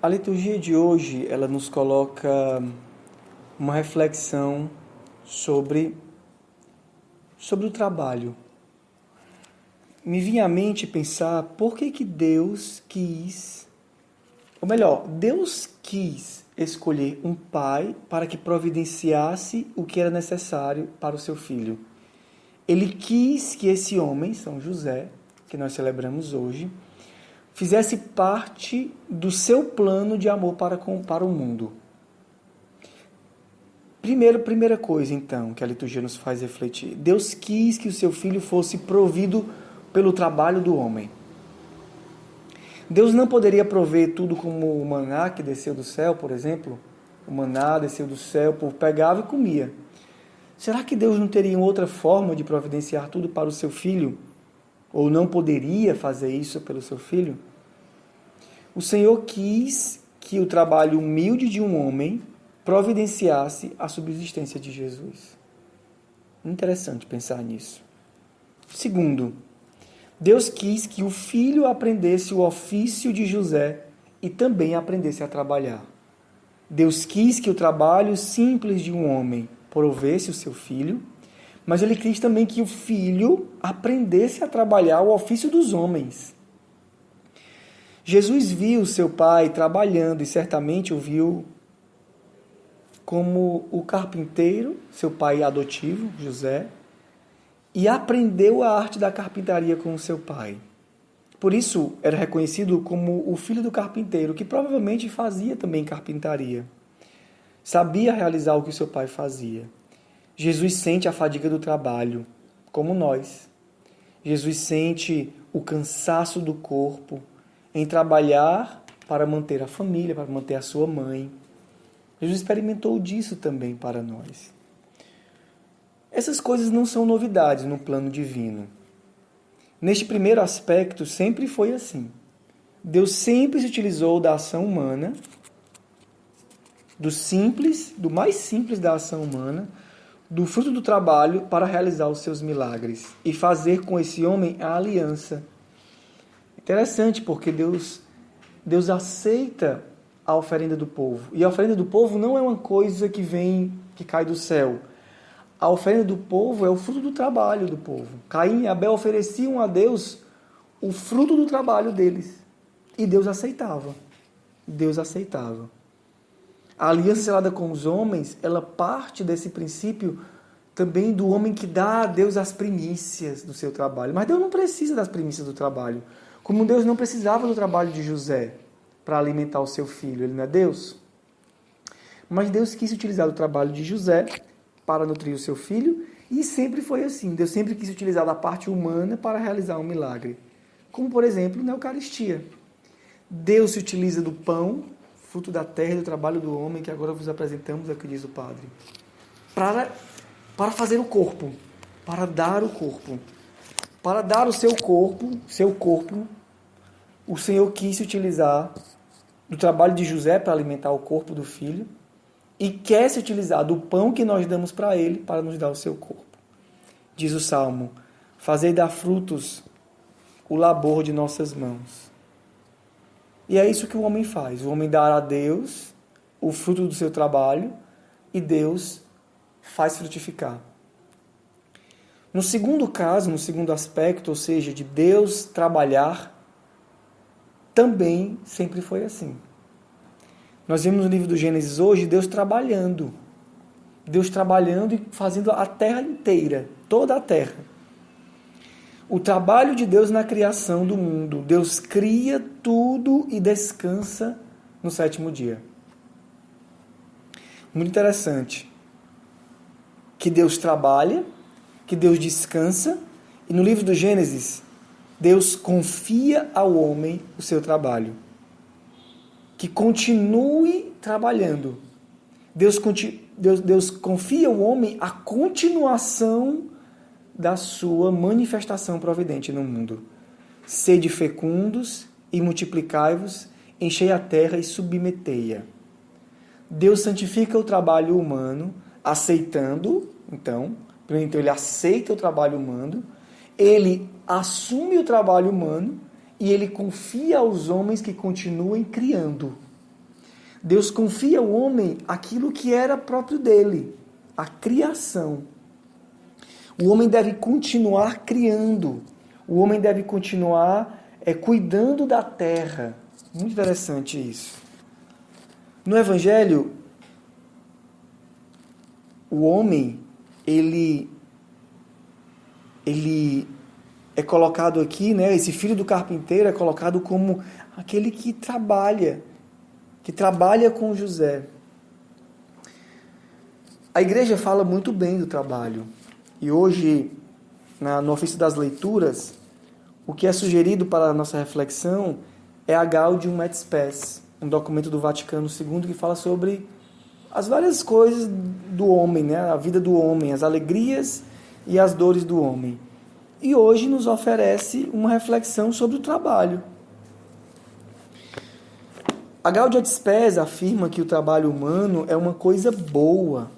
A liturgia de hoje, ela nos coloca uma reflexão sobre o trabalho. Me vinha à mente pensar por que Deus quis, ou melhor, Deus quis escolher um pai para que providenciasse o que era necessário para o seu filho. Ele quis que esse homem, São José, que nós celebramos hoje, fizesse parte do seu plano de amor para o mundo. Primeira coisa, então, que a liturgia nos faz refletir. Deus quis que o seu filho fosse provido pelo trabalho do homem. Deus não poderia prover tudo como o maná que desceu do céu, por exemplo. O maná desceu do céu, o povo pegava e comia. Será que Deus não teria outra forma de providenciar tudo para o seu filho? Ou não poderia fazer isso pelo seu filho? O Senhor quis que o trabalho humilde de um homem providenciasse a subsistência de Jesus. Interessante pensar nisso. Segundo, Deus quis que o filho aprendesse o ofício de José e também aprendesse a trabalhar. Deus quis que o trabalho simples de um homem provesse o seu filho, mas ele quis também que o filho aprendesse a trabalhar o ofício dos homens. Jesus viu seu pai trabalhando e certamente o viu como o carpinteiro, seu pai adotivo, José, e aprendeu a arte da carpintaria com seu pai. Por isso, era reconhecido como o filho do carpinteiro, que provavelmente fazia também carpintaria. Sabia realizar o que seu pai fazia. Jesus sente a fadiga do trabalho, como nós. Jesus sente o cansaço do corpo em trabalhar para manter a família, para manter a sua mãe. Jesus experimentou disso também para nós. Essas coisas não são novidades no plano divino. Neste primeiro aspecto, sempre foi assim. Deus sempre se utilizou da ação humana, do mais simples da ação humana, do fruto do trabalho para realizar os seus milagres e fazer com esse homem a aliança. Interessante, porque Deus aceita a oferenda do povo. E a oferenda do povo não é uma coisa que cai do céu. A oferenda do povo é o fruto do trabalho do povo. Caim e Abel ofereciam a Deus o fruto do trabalho deles. E Deus aceitava. Deus aceitava. A aliança selada com os homens, ela parte desse princípio também do homem que dá a Deus as primícias do seu trabalho. Mas Deus não precisa das primícias do trabalho. Como Deus não precisava do trabalho de José para alimentar o seu filho. Ele não é Deus? Mas Deus quis utilizar o trabalho de José para nutrir o seu filho, e sempre foi assim. Deus sempre quis utilizar a parte humana para realizar um milagre. Como, por exemplo, na Eucaristia. Deus se utiliza do pão, fruto da terra e do trabalho do homem, que agora vos apresentamos, aqui diz o Padre, para fazer o corpo, para dar o corpo. Para dar o seu corpo, o Senhor quis se utilizar do trabalho de José para alimentar o corpo do filho, e quer se utilizar do pão que nós damos para ele para nos dar o seu corpo. Diz o Salmo: fazei dar frutos o labor de nossas mãos. E é isso que o homem faz. O homem dá a Deus o fruto do seu trabalho e Deus faz frutificar. No segundo caso, no segundo aspecto, ou seja, de Deus trabalhar, também sempre foi assim. Nós vemos no livro do Gênesis hoje Deus trabalhando e fazendo a terra inteira, toda a terra. O trabalho de Deus na criação do mundo. Deus cria tudo e descansa no sétimo dia. Muito interessante. Que Deus trabalha, que Deus descansa, e no livro do Gênesis, Deus confia ao homem o seu trabalho. Que continue trabalhando. Deus confia ao homem a continuação da sua manifestação providente no mundo. Sede fecundos e multiplicai-vos, enchei a terra e submetei-a. Deus santifica o trabalho humano, aceitando, então ele aceita o trabalho humano, ele assume o trabalho humano e ele confia aos homens que continuem criando. Deus confia ao homem aquilo que era próprio dele, a criação. O homem deve continuar criando, o homem deve continuar cuidando da terra. Muito interessante isso. No Evangelho, o homem, ele é colocado aqui, né, esse filho do carpinteiro é colocado como aquele que trabalha com José. A igreja fala muito bem do trabalho. E hoje, no ofício das leituras, o que é sugerido para a nossa reflexão é a Gaudium et Spes, um documento do Vaticano II que fala sobre as várias coisas do homem, né? A vida do homem, as alegrias e as dores do homem. E hoje nos oferece uma reflexão sobre o trabalho. A Gaudium et Spes afirma que o trabalho humano é uma coisa boa.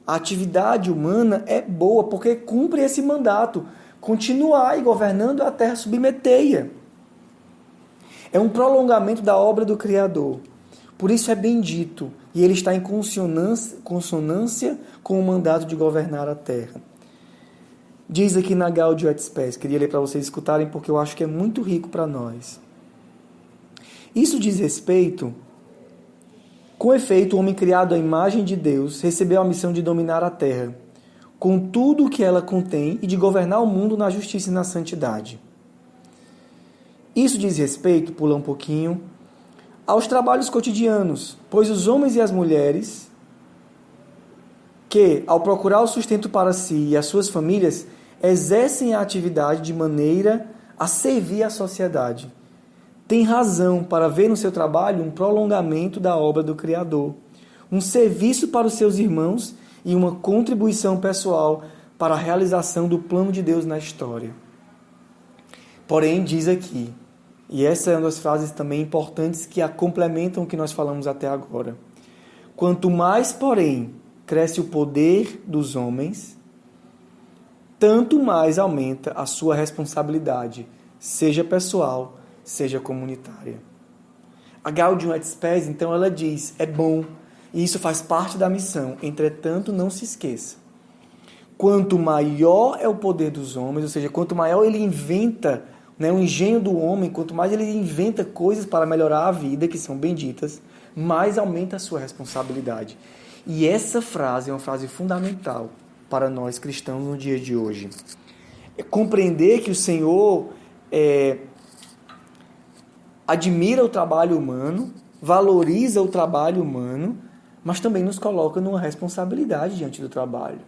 A atividade humana é boa porque cumpre esse mandato, continuar governando a terra submeteia. É um prolongamento da obra do Criador. Por isso é bendito, e ele está em consonância com o mandato de governar a terra. Diz aqui na Gaudium et Spes, queria ler para vocês escutarem porque eu acho que é muito rico para nós. Isso diz respeito, com efeito, o homem criado à imagem de Deus recebeu a missão de dominar a terra, com tudo o que ela contém e de governar o mundo na justiça e na santidade. Isso diz respeito, pula um pouquinho, aos trabalhos cotidianos, pois os homens e as mulheres que, ao procurar o sustento para si e as suas famílias, exercem a atividade de maneira a servir a sociedade, têm razão para ver no seu trabalho um prolongamento da obra do Criador, um serviço para os seus irmãos e uma contribuição pessoal para a realização do plano de Deus na história. Porém, diz aqui, e essa é uma das frases também importantes que a complementam o que nós falamos até agora. Quanto mais, porém, cresce o poder dos homens, tanto mais aumenta a sua responsabilidade, seja pessoal, seja comunitária. A Gaudium et Spes, então, ela diz, é bom, e isso faz parte da missão, entretanto, não se esqueça. Quanto maior é o poder dos homens, ou seja, quanto maior ele inventa, né, o engenho do homem, quanto mais ele inventa coisas para melhorar a vida, que são benditas, mais aumenta a sua responsabilidade. E essa frase é uma frase fundamental para nós cristãos no dia de hoje. É compreender que o Senhor admira o trabalho humano, valoriza o trabalho humano, mas também nos coloca numa responsabilidade diante do trabalho.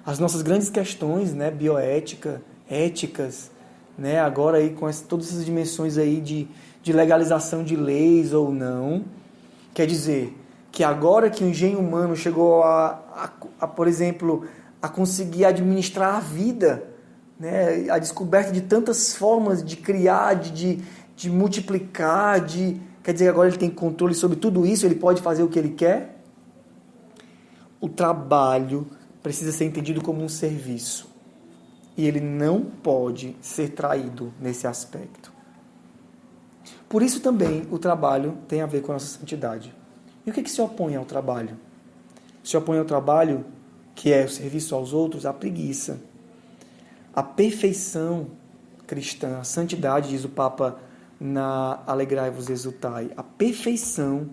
As nossas grandes questões, né, bioética, éticas, né, agora aí com todas essas dimensões aí de legalização de leis ou não, quer dizer que agora que o engenho humano chegou por exemplo, a conseguir administrar a vida, né, a descoberta de tantas formas de criar, de multiplicar, quer dizer, agora ele tem controle sobre tudo isso, ele pode fazer o que ele quer. O trabalho precisa ser entendido como um serviço. E ele não pode ser traído nesse aspecto. Por isso também o trabalho tem a ver com a nossa santidade. E o que se opõe ao trabalho? Se opõe ao trabalho, que é o serviço aos outros, a preguiça. A perfeição cristã, a santidade, diz o Papa na Alegrai-vos Exultai, a perfeição,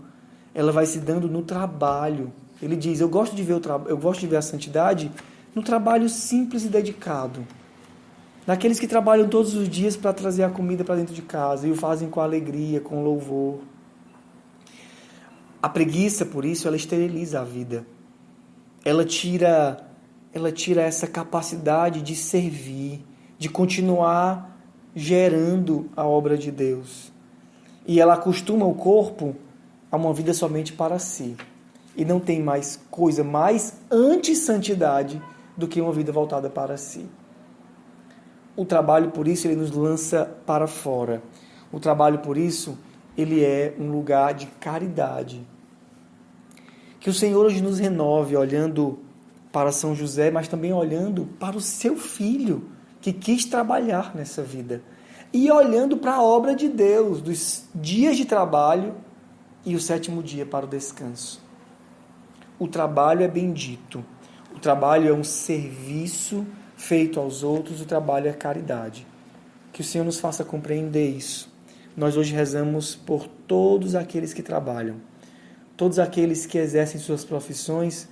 ela vai se dando no trabalho. Ele diz, eu gosto de ver a santidade no trabalho simples e dedicado. Naqueles que trabalham todos os dias para trazer a comida para dentro de casa e o fazem com alegria, com louvor. A preguiça, por isso, ela esteriliza a vida. Ela tira essa capacidade de servir, de continuar gerando a obra de Deus. E ela acostuma o corpo a uma vida somente para si. E não tem mais coisa mais anti-santidade do que uma vida voltada para si. O trabalho, por isso, ele nos lança para fora. O trabalho, por isso, ele é um lugar de caridade. Que o Senhor hoje nos renove, olhando para São José, mas também olhando para o seu filho, que quis trabalhar nessa vida. E olhando para a obra de Deus, dos dias de trabalho, e o 7º dia para o descanso. O trabalho é bendito. O trabalho é um serviço feito aos outros, o trabalho é caridade. Que o Senhor nos faça compreender isso. Nós hoje rezamos por todos aqueles que trabalham, todos aqueles que exercem suas profissões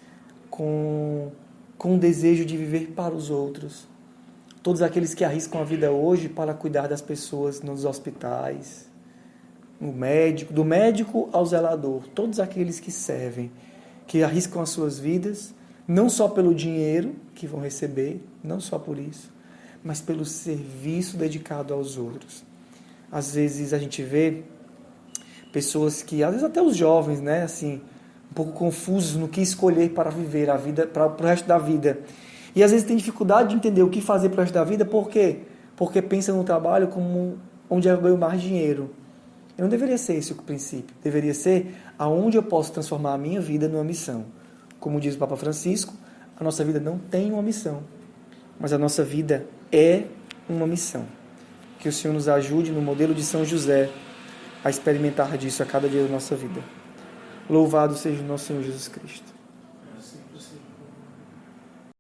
com o desejo de viver para os outros, todos aqueles que arriscam a vida hoje para cuidar das pessoas nos hospitais, do médico ao zelador, todos aqueles que servem, que arriscam as suas vidas, não só pelo dinheiro que vão receber, não só por isso, mas pelo serviço dedicado aos outros. Às vezes a gente vê pessoas que, às vezes até os jovens, né, assim, um pouco confusos no que escolher para viver a vida, para o resto da vida. E às vezes tem dificuldade de entender o que fazer para o resto da vida, por quê? Porque pensa no trabalho como onde eu ganho mais dinheiro. E não deveria ser esse o princípio. Deveria ser aonde eu posso transformar a minha vida numa missão. Como diz o Papa Francisco, a nossa vida não tem uma missão, mas a nossa vida é uma missão. Que o Senhor nos ajude, no modelo de São José, a experimentar disso a cada dia da nossa vida. Louvado seja o nosso Senhor Jesus Cristo.